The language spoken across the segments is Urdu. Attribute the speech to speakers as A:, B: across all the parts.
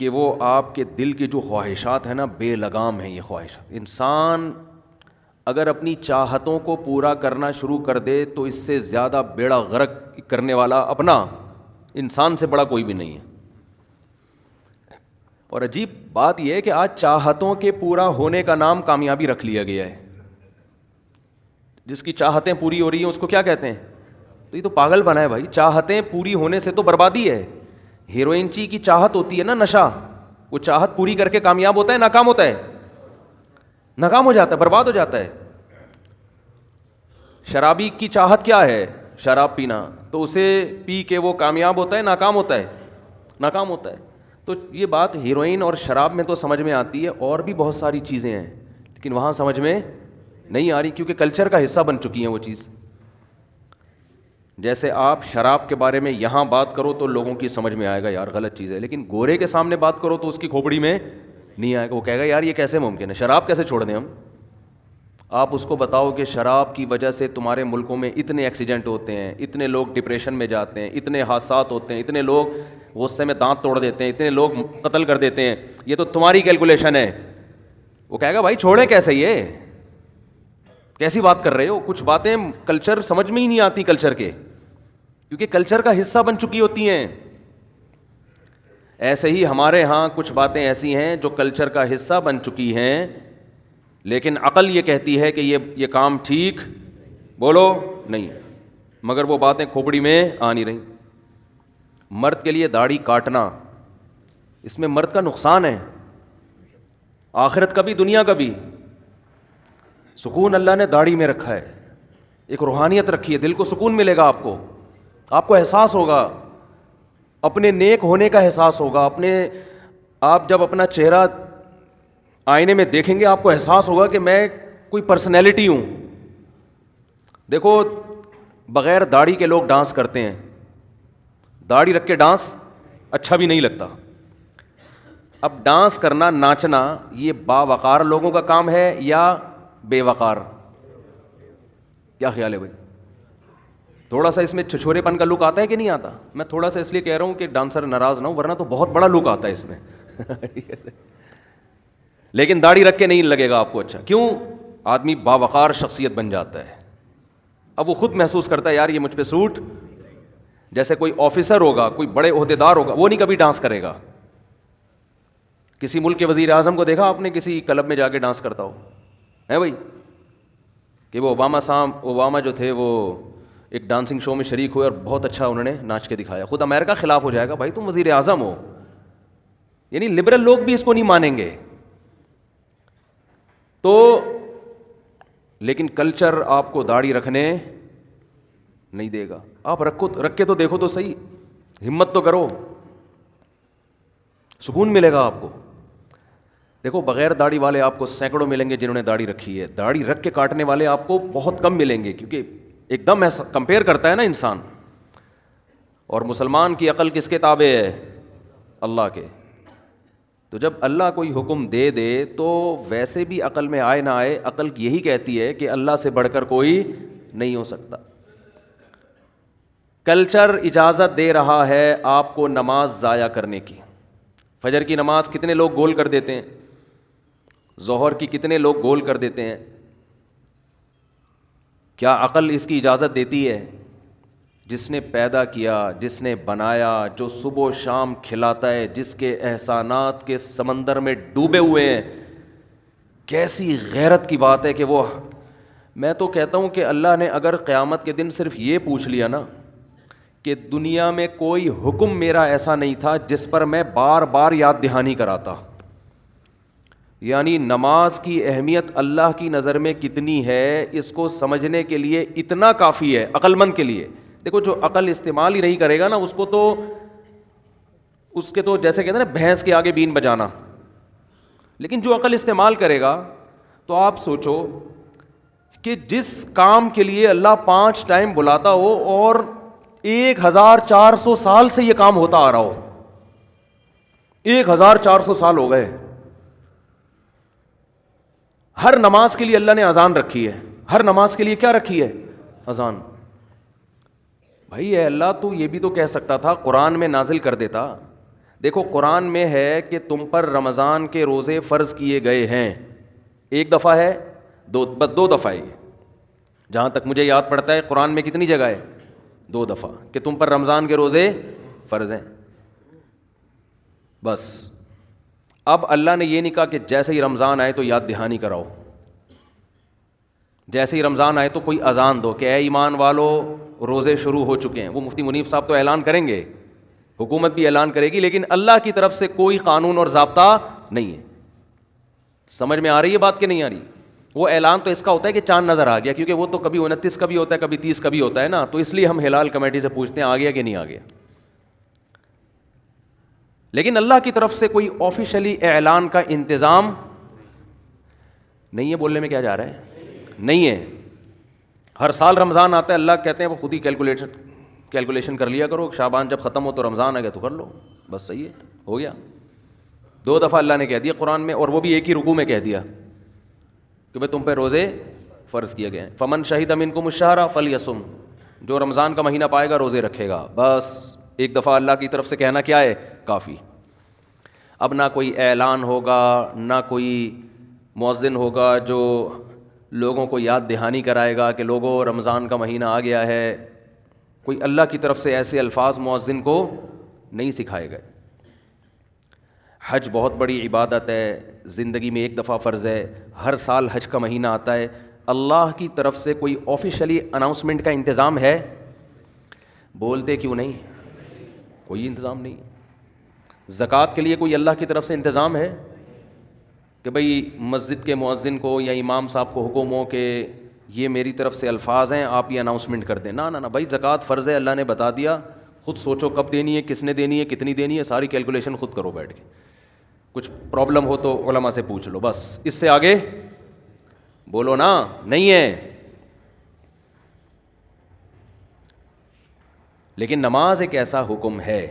A: کہ وہ آپ کے دل کی جو خواہشات ہیں نا بے لگام ہیں. یہ خواہشات انسان اگر اپنی چاہتوں کو پورا کرنا شروع کر دے تو اس سے زیادہ بیڑا غرق کرنے والا اپنا انسان سے بڑا کوئی بھی نہیں ہے. اور عجیب بات یہ ہے کہ آج چاہتوں کے پورا ہونے کا نام کامیابی رکھ لیا گیا ہے. جس کی چاہتیں پوری ہو رہی ہیں اس کو کیا کہتے ہیں؟ تو یہ تو پاگل بنا ہے بھائی. چاہتیں پوری ہونے سے تو بربادی ہے. ہیروئن چی کی چاہت ہوتی ہے نا نشہ, وہ چاہت پوری کر کے کامیاب ہوتا ہے ناکام ہوتا ہے؟ ناکام ہو جاتا ہے, برباد ہو جاتا ہے. شرابی کی چاہت کیا ہے؟ شراب پینا. تو اسے پی کے وہ کامیاب ہوتا ہے ناکام ہوتا ہے؟ ناکام ہوتا ہے. تو یہ بات ہیروئن اور شراب میں تو سمجھ میں آتی ہے, اور بھی بہت ساری چیزیں ہیں لیکن وہاں سمجھ میں نہیں آ رہی کیونکہ کلچر کا حصہ بن چکی ہیں وہ چیز. جیسے آپ شراب کے بارے میں یہاں بات کرو تو لوگوں کی سمجھ میں آئے گا یار غلط چیز ہے, لیکن گورے کے سامنے بات کرو تو اس کی کھوپڑی میں نہیں آئے گا. وہ کہے گا یار یہ کیسے ممکن ہے, شراب کیسے چھوڑ دیں ہم. آپ اس کو بتاؤ کہ شراب کی وجہ سے تمہارے ملکوں میں اتنے ایکسیڈنٹ ہوتے ہیں, اتنے لوگ ڈپریشن میں جاتے ہیں, اتنے حادثات ہوتے ہیں, اتنے لوگ غصے میں دانت توڑ دیتے ہیں, اتنے لوگ قتل کر دیتے ہیں, یہ تو تمہاری کیلکولیشن ہے. وہ کہے گا بھائی چھوڑیں کیسے, یہ کیسی بات کر رہے ہو. کچھ باتیں کلچر سمجھ میں ہی نہیں آتی کلچر کے, کیونکہ کلچر کا حصہ بن چکی ہوتی ہیں. ایسے ہی ہمارے ہاں کچھ باتیں ایسی ہیں جو کلچر کا حصہ بن چکی ہیں, لیکن عقل یہ کہتی ہے کہ یہ کام ٹھیک بولو نہیں, مگر وہ باتیں کھوپڑی میں آ نہیں رہی. مرد کے لیے داڑھی کاٹنا, اس میں مرد کا نقصان ہے, آخرت کا بھی دنیا کا بھی. سکون اللہ نے داڑھی میں رکھا ہے, ایک روحانیت رکھی ہے, دل کو سکون ملے گا. آپ کو احساس ہوگا, اپنے نیک ہونے کا احساس ہوگا. آپ جب اپنا چہرہ آئینے میں دیکھیں گے آپ کو احساس ہوگا کہ میں کوئی پرسنالٹی ہوں. دیکھو بغیر داڑھی کے لوگ ڈانس کرتے ہیں, داڑھی رکھ کے ڈانس اچھا بھی نہیں لگتا. اب ڈانس کرنا, ناچنا, یہ باوقار لوگوں کا کام ہے یا بے وقار؟ کیا خیال ہے بھائی؟ تھوڑا سا اس میں چھچورے پن کا لک آتا ہے کہ نہیں آتا؟ میں تھوڑا سا اس لیے کہہ رہا ہوں کہ ڈانسر ناراض نہ ہو, ورنہ تو بہت بڑا لک آتا ہے اس میں. لیکن داڑھی رکھ کے نہیں لگے گا آپ کو اچھا. کیوں؟ آدمی باوقار شخصیت بن جاتا ہے. اب وہ خود محسوس کرتا ہے یار یہ مجھ پہ سوٹ. جیسے کوئی آفیسر ہوگا, کوئی بڑے عہدیدار ہوگا, وہ نہیں کبھی ڈانس کرے گا. کسی ملک کے وزیر اعظم کو دیکھا آپ نے کسی کلب میں جا کے ڈانس کرتا ہو ہے بھائی؟ کہ وہ اوباما جو تھے وہ ایک ڈانسنگ شو میں شریک ہوئے اور بہت اچھا انہوں نے ناچ کے دکھایا. خود امریکہ خلاف ہو جائے گا, بھائی تم وزیر اعظم ہو. یعنی لبرل لوگ بھی اس کو نہیں مانیں گے. تو لیکن کلچر آپ کو داڑھی رکھنے نہیں دے گا. آپ رکھ کے تو دیکھو تو صحیح, ہمت تو کرو, سکون ملے گا آپ کو. دیکھو بغیر داڑھی والے آپ کو سینکڑوں ملیں گے جنہوں نے داڑھی رکھی ہے, داڑھی رکھ کے کاٹنے والے آپ کو بہت کم ملیں گے, کیونکہ ایک دم ایسا کمپیئر کرتا ہے نا انسان. اور مسلمان کی عقل کس کے تابع ہے؟ اللہ کے. تو جب اللہ کوئی حکم دے دے تو ویسے بھی عقل میں آئے نہ آئے, عقل یہی کہتی ہے کہ اللہ سے بڑھ کر کوئی نہیں ہو سکتا. کلچر اجازت دے رہا ہے آپ کو نماز ضائع کرنے کی. فجر کی نماز کتنے لوگ گول کر دیتے ہیں, ظہر کی کتنے لوگ گول کر دیتے ہیں. کیا عقل اس کی اجازت دیتی ہے؟ جس نے پیدا کیا, جس نے بنایا, جو صبح و شام کھلاتا ہے, جس کے احسانات کے سمندر میں ڈوبے ہوئے ہیں, کیسی غیرت کی بات ہے کہ وہ. میں تو کہتا ہوں کہ اللہ نے اگر قیامت کے دن صرف یہ پوچھ لیا نا کہ دنیا میں کوئی حکم میرا ایسا نہیں تھا جس پر میں بار بار یاد دہانی کراتا. یعنی نماز کی اہمیت اللہ کی نظر میں کتنی ہے, اس کو سمجھنے کے لیے اتنا کافی ہے عقل مند کے لیے. دیکھو جو عقل استعمال ہی نہیں کرے گا نا اس کو تو اس کے تو جیسے کہتے ہیں نا بھینس کے آگے بین بجانا. لیکن جو عقل استعمال کرے گا تو آپ سوچو کہ جس کام کے لیے اللہ 5 ٹائم بلاتا ہو اور 1400 سال سے یہ کام ہوتا آ رہا ہو, 1400 سال ہو گئے. ہر نماز کے لیے اللہ نے اذان رکھی ہے, ہر نماز کے لیے کیا رکھی ہے؟ اذان. بھائی اے اللہ تو یہ بھی تو کہہ سکتا تھا قرآن میں نازل کر دیتا, دیکھو قرآن میں ہے کہ تم پر رمضان کے روزے فرض کیے گئے ہیں، ایک دفعہ ہے بس 2 دفعہ ہے، جہاں تک مجھے یاد پڑتا ہے قرآن میں کتنی جگہ ہے 2 دفعہ کہ تم پر رمضان کے روزے فرض ہیں بس۔ اب اللہ نے یہ نہیں کہا کہ جیسے ہی رمضان آئے تو یاد دہانی کراؤ، جیسے ہی رمضان آئے تو کوئی اذان دو کہ اے ایمان والو روزے شروع ہو چکے ہیں۔ وہ مفتی منیب صاحب تو اعلان کریں گے، حکومت بھی اعلان کرے گی، لیکن اللہ کی طرف سے کوئی قانون اور ضابطہ نہیں ہے۔ سمجھ میں آ رہی ہے بات کہ نہیں آ رہی؟ وہ اعلان تو اس کا ہوتا ہے کہ چاند نظر آ گیا، کیونکہ وہ تو کبھی 29 کا بھی ہوتا ہے، کبھی 30 کا بھی ہوتا ہے نا، تو اس لیے ہم ہلال کمیٹی سے پوچھتے ہیں آ گیا کہ نہیں آ گیا۔ لیکن اللہ کی طرف سے کوئی آفیشلی اعلان کا انتظام نہیں ہے۔ بولنے میں کیا جا رہا ہے؟ نہیں ہے۔ ہر سال رمضان آتا ہے، اللہ کہتے ہیں وہ خود ہی کیلکولیشن کر لیا کرو، شعبان جب ختم ہو تو رمضان آ گیا تو کر لو، بس صحیح ہے، ہو گیا۔ 2 دفعہ اللہ نے کہہ دیا قرآن میں، اور وہ بھی ایک ہی رکوع میں کہہ دیا کہ بھائی تم پہ روزے فرض کیے گئے ہیں۔ فمن شہد منکم الشہر فلیصم، جو رمضان کا مہینہ پائے گا روزے رکھے گا، بس ایک دفعہ اللہ کی طرف سے کہنا کیا ہے؟ کافی۔ اب نہ کوئی اعلان ہوگا، نہ کوئی مؤذن ہوگا جو لوگوں کو یاد دہانی کرائے گا کہ لوگوں رمضان کا مہینہ آ گیا ہے، کوئی اللہ کی طرف سے ایسے الفاظ مؤذن کو نہیں سکھائے گئے۔ حج بہت بڑی عبادت ہے، زندگی میں ایک دفعہ فرض ہے، ہر سال حج کا مہینہ آتا ہے، اللہ کی طرف سے کوئی آفیشلی اناؤنسمنٹ کا انتظام ہے؟ بولتے کیوں نہیں؟ کوئی انتظام نہیں۔ زکوٰۃ کے لیے کوئی اللہ کی طرف سے انتظام ہے کہ بھئی مسجد کے مؤذن کو یا امام صاحب کو حکم ہو کہ یہ میری طرف سے الفاظ ہیں، آپ یہ اناؤنسمنٹ کر دیں؟ نہ بھائی، زکوٰۃ فرض ہے، اللہ نے بتا دیا، خود سوچو کب دینی ہے، کس نے دینی ہے، کتنی دینی ہے، ساری کیلکولیشن خود کرو بیٹھ کے۔ کچھ پرابلم ہو تو علماء سے پوچھ لو، بس اس سے آگے بولو نا، نہیں ہے۔ لیکن نماز ایک ایسا حکم ہے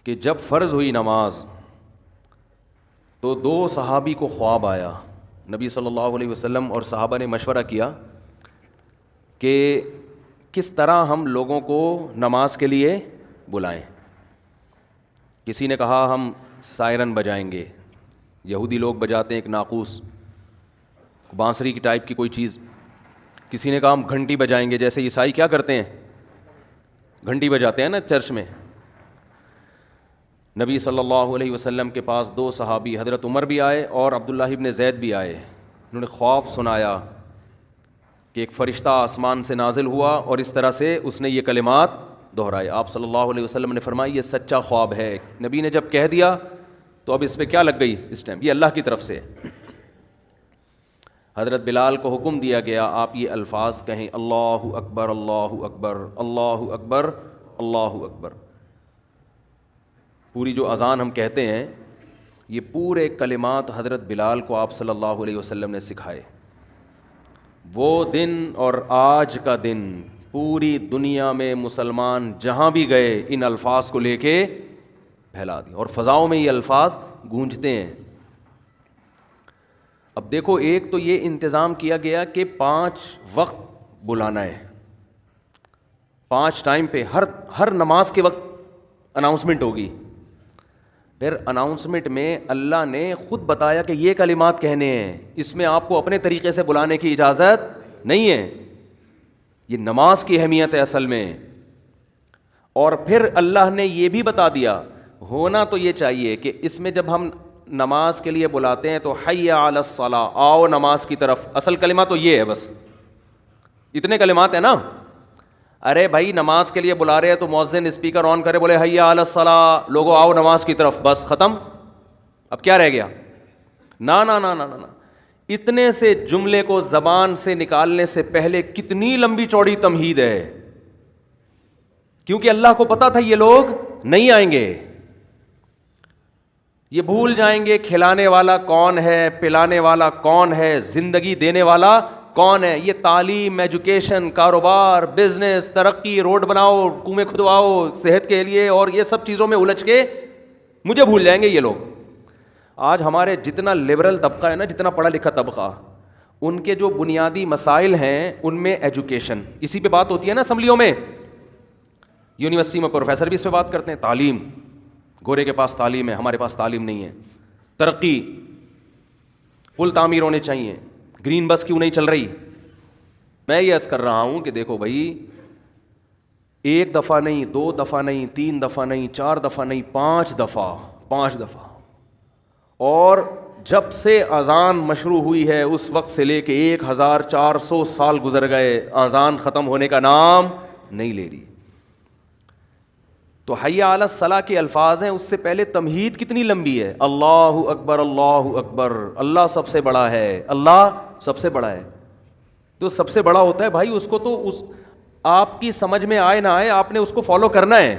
A: کہ جب فرض ہوئی نماز تو 2 صحابی کو خواب آیا، نبی صلی اللہ علیہ وسلم اور صحابہ نے مشورہ کیا کہ کس طرح ہم لوگوں کو نماز کے لیے بلائیں۔ کسی نے کہا ہم سائرن بجائیں گے، یہودی لوگ بجاتے ہیں ایک ناقوس بانسری کی ٹائپ کی کوئی چیز۔ کسی نے کہا ہم گھنٹی بجائیں گے، جیسے عیسائی کیا کرتے ہیں، گھنٹی بجاتے ہیں نا چرچ میں۔ نبی صلی اللہ علیہ وسلم کے پاس 2 صحابی حضرت عمر بھی آئے اور عبداللہ ابن زید بھی آئے، انہوں نے خواب سنایا کہ ایک فرشتہ آسمان سے نازل ہوا اور اس طرح سے اس نے یہ کلمات دہرائے۔ آپ صلی اللہ علیہ وسلم نے فرمایا یہ سچا خواب ہے۔ نبی نے جب کہہ دیا تو اب اس پہ کیا لگ گئی اس ٹائم، یہ اللہ کی طرف سے۔ حضرت بلال کو حکم دیا گیا آپ یہ الفاظ کہیں، اللہ اکبر اللہ اکبر اللہ اکبر اللہ اکبر۔ پوری جو اذان ہم کہتے ہیں یہ پورے کلمات حضرت بلال کو آپ صلی اللہ علیہ وسلم نے سکھائے۔ وہ دن اور آج کا دن پوری دنیا میں مسلمان جہاں بھی گئے ان الفاظ کو لے کے پھیلا دیا، اور فضاؤں میں یہ الفاظ گونجتے ہیں۔ اب دیکھو، ایک تو یہ انتظام کیا گیا کہ 5 وقت بلانا ہے، 5 ٹائم پہ ہر نماز کے وقت اناؤنسمنٹ ہوگی۔ پھر اناؤنسمنٹ میں اللہ نے خود بتایا کہ یہ کلمات کہنے ہیں، اس میں آپ کو اپنے طریقے سے بلانے کی اجازت نہیں ہے۔ یہ نماز کی اہمیت ہے اصل میں۔ اور پھر اللہ نے یہ بھی بتا دیا، ہونا تو یہ چاہیے کہ اس میں جب ہم نماز کے لیے بلاتے ہیں تو حی علی الصلاۃ، آؤ نماز کی طرف، اصل کلمہ تو یہ ہے، بس اتنے کلمات ہیں نا۔ ارے بھائی نماز کے لیے بلا رہے ہیں تو مؤذن اسپیکر آن کرے، بولے حی علی الصلاۃ، لوگو آؤ نماز کی طرف، بس ختم۔ اب کیا رہ گیا؟ نا نا نا نا نا، اتنے سے جملے کو زبان سے نکالنے سے پہلے کتنی لمبی چوڑی تمہید ہے، کیونکہ اللہ کو پتا تھا یہ لوگ نہیں آئیں گے، یہ بھول جائیں گے کھلانے والا کون ہے، پلانے والا کون ہے، زندگی دینے والا کون ہے۔ یہ تعلیم، ایجوکیشن، کاروبار، بزنس، ترقی، روڈ بناؤ، کنویں کھدواؤ صحت کے لیے، اور یہ سب چیزوں میں الجھ کے مجھے بھول جائیں گے یہ لوگ۔ آج ہمارے جتنا لبرل طبقہ ہے نا، جتنا پڑھا لکھا طبقہ، ان کے جو بنیادی مسائل ہیں ان میں ایجوکیشن، اسی پہ بات ہوتی ہے نا اسمبلیوں میں، یونیورسٹی میں پروفیسر بھی اس پہ بات کرتے ہیں، تعلیم۔ گورے کے پاس تعلیم ہے, ہمارے پاس تعلیم نہیں ہے. ترقی, پل تعمیر ہونے چاہیے, گرین بس کیوں نہیں چل رہی؟ میں یہ عرض کر رہا ہوں کہ دیکھو بھائی, ایک دفعہ نہیں, 2 دفعہ نہیں, 3 دفعہ نہیں, 4 دفعہ نہیں, 5 دفعہ. اور جب سے اذان مشروع ہوئی ہے اس وقت سے لے کے 1400 سال گزر گئے, اذان ختم ہونے کا نام نہیں لے رہی. تو حی علی الصلاۃ کے الفاظ ہیں, اس سے پہلے تمہید کتنی لمبی ہے, اللہ اکبر اللہ اکبر, اللہ سب سے بڑا ہے, اللہ سب سے بڑا ہے. تو سب سے بڑا ہوتا ہے بھائی, اس کو تو اس آپ کی سمجھ میں آئے نہ آئے آپ نے اس کو فالو کرنا ہے.